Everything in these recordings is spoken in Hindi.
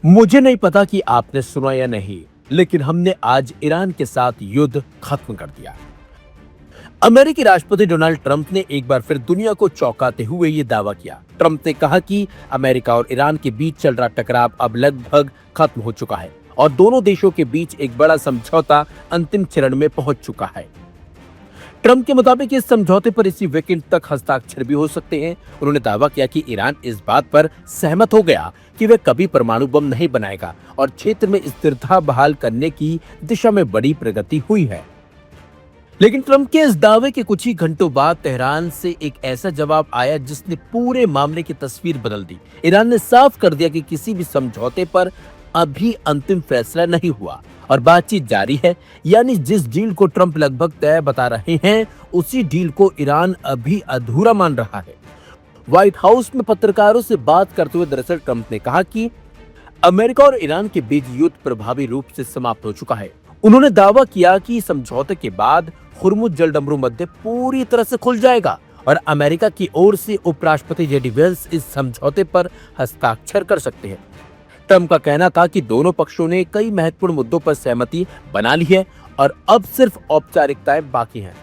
मुझे नहीं पता कि आपने सुना या नहीं, लेकिन हमने आज ईरान के साथ युद्ध खत्म कर दिया। अमेरिकी राष्ट्रपति डोनाल्ड ट्रंप ने एक बार फिर दुनिया को चौंकाते हुए ये दावा किया। ट्रंप ने कहा कि अमेरिका और ईरान के बीच चल रहा टकराव अब लगभग खत्म हो चुका है और दोनों देशों के बीच एक बड़ा समझौता अंतिम चरण में पहुंच चुका है। ट्रंप के मुताबिक इस समझौते पर इसी वीकेंड तक हस्ताक्षर भी हो सकते हैं। उन्होंने दावा किया कि ईरान इस बात पर सहमत हो गया कि वह कभी परमाणु बम नहीं बनाएगा और क्षेत्र में स्थिरता बहाल करने की दिशा में बड़ी प्रगति हुई है। लेकिन ट्रंप के इस दावे के कुछ ही घंटों बाद तेहरान से एक ऐसा जवाब आया जिसने पूरे मामले की तस्वीर बदल दी। ईरान ने साफ कर दिया कि किसी भी समझौते पर अभी अंतिम फैसला नहीं हुआ और बातचीत जारी है। यानी जिस डील को ट्रंप लगभग तय बता रहे हैं, उसी डील को ईरान अभी अधूरा मान रहा है। व्हाइट हाउस में पत्रकारों से बात करते हुए दरअसल ट्रंप ने कहा कि अमेरिका और ईरान के बीच युद्ध प्रभावी रूप से समाप्त हो चुका है। उन्होंने दावा किया कि समझौते के बाद हुर्मुज जलडमरू मध्य पूरी तरह से खुल जाएगा और अमेरिका की ओर से उपराष्ट्रपति जेडी वेंस इस समझौते पर हस्ताक्षर कर सकते हैं। ट्रंप का कहना था कि दोनों पक्षों ने कई महत्वपूर्ण मुद्दों पर सहमति बना ली है और अब सिर्फ औपचारिकताएं बाकी हैं।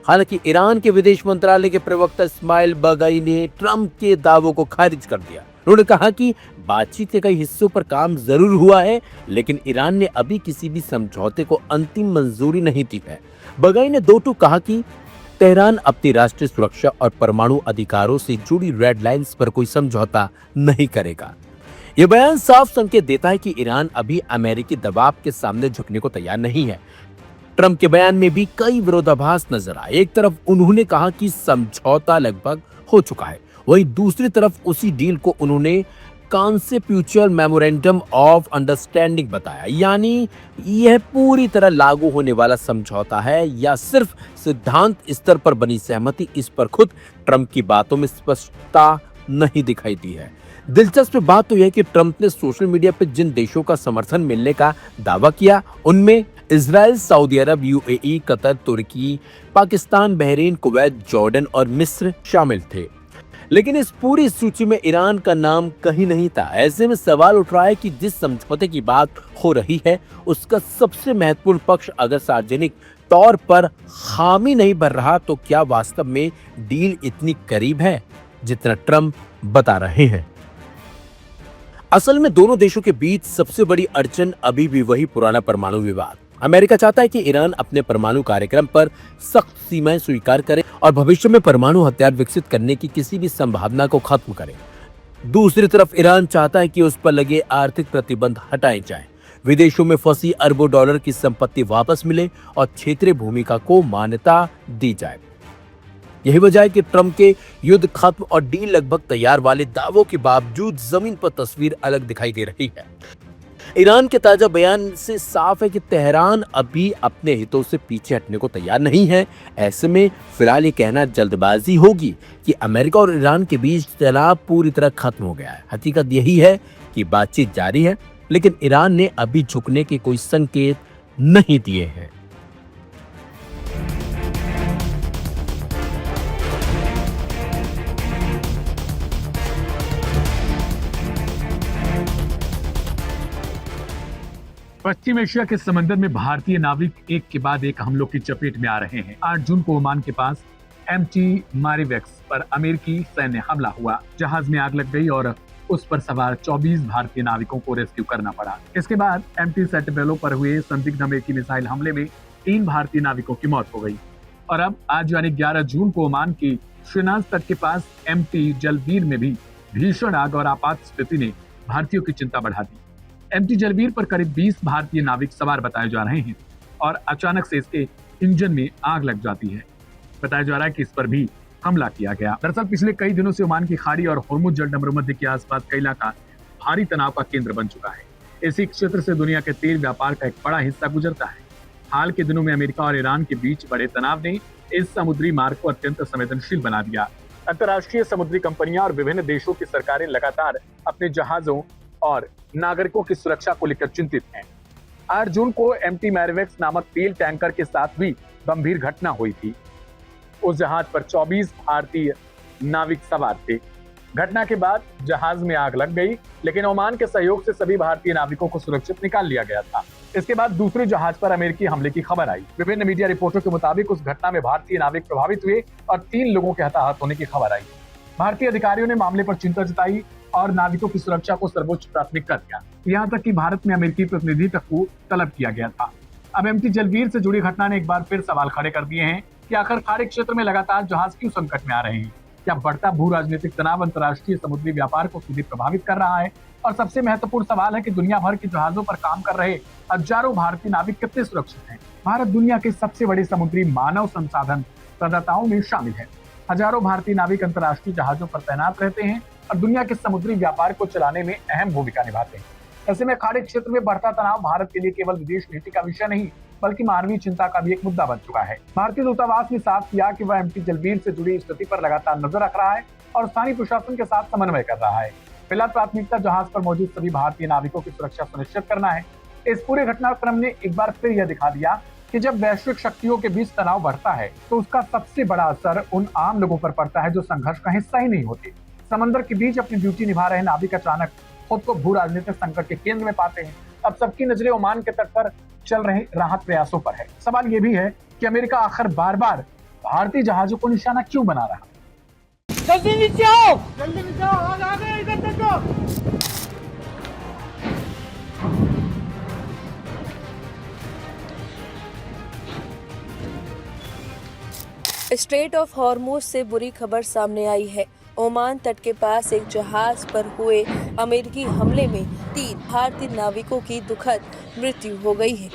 हालांकि ईरान के विदेश मंत्रालय के प्रवक्ता इस्माइल बागाई ने ट्रंप के दावों को खारिज कर दिया। उन्होंने कहा कि बातचीत के कई हिस्सों पर काम जरूर हुआ है, लेकिन ईरान ने अभी किसी भी समझौते को अंतिम मंजूरी नहीं दी है। बागाई ने दो टूक कहा कि तेहरान अपनी राष्ट्रीय सुरक्षा और परमाणु अधिकारों से जुड़ी रेड लाइंस पर कोई समझौता नहीं करेगा। यह बयान साफ संकेत देता है कि ईरान अभी अमेरिकी दबाव के सामने झुकने को तैयार नहीं है। ट्रंप के बयान में भी कई विरोधाभास नजर आए। एक तरफ उन्होंने कहा कि समझौता लगभग हो चुका है, वहीं दूसरी तरफ उसी डील को उन्होंने कॉन्सेप्चुअल मेमोरेंडम ऑफ अंडरस्टैंडिंग बताया। यानी यह पूरी तरह लागू होने वाला समझौता है या सिर्फ सिद्धांत स्तर पर बनी सहमति, इस पर खुद ट्रंप की बातों में स्पष्टता नहीं दिखाई दी है। दिलचस्प बात तो यह कि ट्रंप ने सोशल मीडिया पर जिन देशों का समर्थन मिलने का दावा किया, उनमें इजराइल, सऊदी अरब, यूएई, कतर, तुर्की, पाकिस्तान, बहरीन, कुवैत, जॉर्डन और मिस्र शामिल थे। लेकिन इस पूरी सूची में ईरान का नाम कहीं नहीं था। ऐसे में सवाल उठ रहा है कि जिस समझौते की बात हो रही है, उसका सबसे महत्वपूर्ण पक्ष अगर सार्वजनिक तौर पर खामी नहीं भर रहा, तो क्या वास्तव में डील इतनी करीब है जितना ट्रंप बता रहे हैं? असल में दोनों देशों के बीच सबसे बड़ी अड़चन अभी भी वही पुराना परमाणु विवाद। अमेरिका चाहता है कि ईरान अपने परमाणु कार्यक्रम पर सख्त सीमाएं स्वीकार करे और भविष्य में परमाणु हथियार विकसित करने की किसी भी संभावना को खत्म करे। दूसरी तरफ ईरान चाहता है कि उस पर लगे आर्थिक प्रतिबंध हटाए जाएं, विदेशों में फंसी अरबों डॉलर की संपत्ति वापस मिले और क्षेत्रीय भूमिका को मान्यता दी जाए। यही वजह है कि ट्रंप के युद्ध खत्म और डील लगभग तैयार वाले दावों के बावजूद जमीन पर तस्वीर अलग दिखाई दे रही है। ईरान के ताजा बयान से साफ है कि तेहरान अभी अपने हितों से पीछे हटने को तैयार नहीं है। ऐसे में फिलहाल ये कहना जल्दबाजी होगी कि अमेरिका और ईरान के बीच तनाव पूरी तरह खत्म हो गया है। हकीकत यही है कि बातचीत जारी है, लेकिन ईरान ने अभी झुकने के कोई संकेत नहीं दिए हैं। पश्चिम एशिया के समंदर में भारतीय नाविक एक के बाद एक हमलों की चपेट में आ रहे हैं। 8 जून को ओमान के पास एमटी मारिवेक्स पर अमेरिकी सैन्य हमला हुआ। जहाज में आग लग गई और उस पर सवार 24 भारतीय नाविकों को रेस्क्यू करना पड़ा। इसके बाद एमटी सेंटाबेलो पर हुए संदिग्ध अमेरिकी मिसाइल हमले में 3 भारतीय नाविकों की मौत हो गई। और अब आज यानी 11 जून को ओमान की शिनाज तट के पास एमटी जलवीर में भी भीषण आग और आपात स्थिति ने भारतीयों की चिंता बढ़ा दी। एमटी जलवीर पर करीब 20 भारतीय नाविक सवार बताए जा रहे हैं और अचानक से इसके इंजन में आग लग जाती है। बताया जा रहा है कि इस पर भी हमला किया गया। दरअसल पिछले कई दिनों से ओमान की खाड़ी और हुर्मुज जलडमरू मध्य के आसपास का इलाका भारी तनाव का केंद्र बन चुका है। इसी क्षेत्र से दुनिया के तेल व्यापार का एक बड़ा हिस्सा गुजरता है। हाल के दिनों में अमेरिका और ईरान के बीच बढ़े तनाव ने इस समुद्री मार्ग को अत्यंत संवेदनशील बना दिया। अंतर्राष्ट्रीय समुद्री कंपनियां और विभिन्न देशों की सरकारें लगातार अपने जहाजों और नागरिकों की सुरक्षा को लेकर चिंतित हैं। 8 जून को एमटी मैरिवेक्स नामक तेल टैंकर के साथ भी गंभीर घटना हुई थी। उस जहाज पर 24 भारतीय नाविक सवार थे। घटना के बाद जहाज में आग लग गई, लेकिन ओमान के सहयोग से सभी भारतीय नाविकों को सुरक्षित निकाल लिया गया था। इसके बाद दूसरे जहाज पर अमेरिकी हमले की खबर आई। विभिन्न मीडिया रिपोर्टों के मुताबिक उस घटना में भारतीय नाविक प्रभावित हुए और 3 लोगों के हताहत होने की खबर आई। भारतीय अधिकारियों ने मामले पर चिंता जताई और नाविकों की सुरक्षा को सर्वोच्च प्राथमिकता दिया। यहाँ तक कि भारत में अमेरिकी प्रतिनिधि तक को तलब किया गया था। अब एमटी जलवीर से जुड़ी घटना ने एक बार फिर सवाल खड़े कर दिए हैं कि आखिर खाड़ी क्षेत्र में लगातार जहाज क्यों संकट में आ रहे हैं। क्या बढ़ता भू राजनीतिक तनाव अंतर्राष्ट्रीय समुद्री व्यापार को सीधे प्रभावित कर रहा है? और सबसे महत्वपूर्ण सवाल है कि दुनिया भर के जहाजों पर काम कर रहे हजारों भारतीय नाविक कितने सुरक्षित हैं? भारत दुनिया के सबसे बड़े समुद्री मानव संसाधन प्रदाताओं में शामिल है। हजारों भारतीय नाविक अंतर्राष्ट्रीय जहाजों पर तैनात रहते हैं और दुनिया के समुद्री व्यापार को चलाने में अहम भूमिका निभाते हैं। ऐसे में खाड़ी क्षेत्र में बढ़ता तनाव भारत के लिए केवल विदेश नीति का विषय नहीं, बल्कि मानवीय चिंता का भी एक मुद्दा बन चुका है। भारतीय दूतावास ने साफ किया कि वह एमटी जलवीर से जुड़ी स्थिति पर लगातार नजर रख रहा है और स्थानीय प्रशासन के साथ समन्वय कर रहा है। फिलहाल प्राथमिकता जहाज पर मौजूद सभी भारतीय नाविकों की सुरक्षा सुनिश्चित करना है। इस पूरे घटनाक्रम ने एक बार फिर यह दिखा दिया कि जब वैश्विक शक्तियों के बीच तनाव बढ़ता है तो उसका सबसे बड़ा असर उन आम लोगों पर पड़ता है जो संघर्ष का हिस्सा ही नहीं होते। समंदर के बीच अपनी ड्यूटी निभा रहे नाविक अचानक खुद को भू राजनीतिक संकट के केंद्र में पाते हैं। अब सबकी नजरें ओमान के तट पर चल रहे राहत प्रयासों पर है। सवाल ये भी है कि अमेरिका आखिर बार बार भारतीय जहाजों को निशाना क्यों बना रहा? जल्दी नीचे आओ, जल्दी नीचे आओ, आगे इधर देखो। स्ट्रेट ऑफ हॉर्मुज से बुरी खबर सामने आई है। ओमान तट के पास एक जहाज पर हुए अमेरिकी हमले में 3 भारतीय नाविकों की दुखद मृत्यु हो गई है।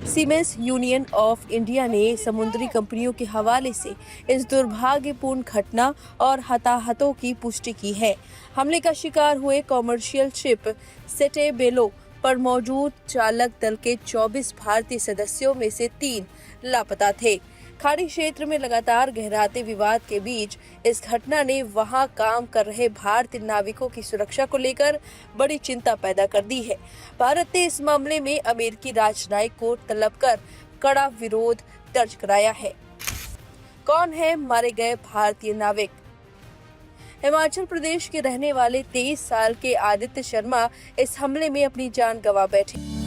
सीमेंस यूनियन ऑफ इंडिया ने समुद्री कंपनियों के हवाले से इस दुर्भाग्यपूर्ण घटना और हताहतों की पुष्टि की है। हमले का शिकार हुए कॉमर्शियल शिप सेटे बेलो पर मौजूद चालक दल के 24 भारतीय सदस्यों में से 3 लापता थे। खाड़ी क्षेत्र में लगातार गहराते विवाद के बीच इस घटना ने वहां काम कर रहे भारतीय नाविकों की सुरक्षा को लेकर बड़ी चिंता पैदा कर दी है। भारत ने इस मामले में अमेरिकी राजनयिक को तलब कर कड़ा विरोध दर्ज कराया है। कौन है मारे गए भारतीय नाविक? हिमाचल प्रदेश के रहने वाले 23 साल के आदित्य शर्मा इस हमले में अपनी जान गंवा बैठे।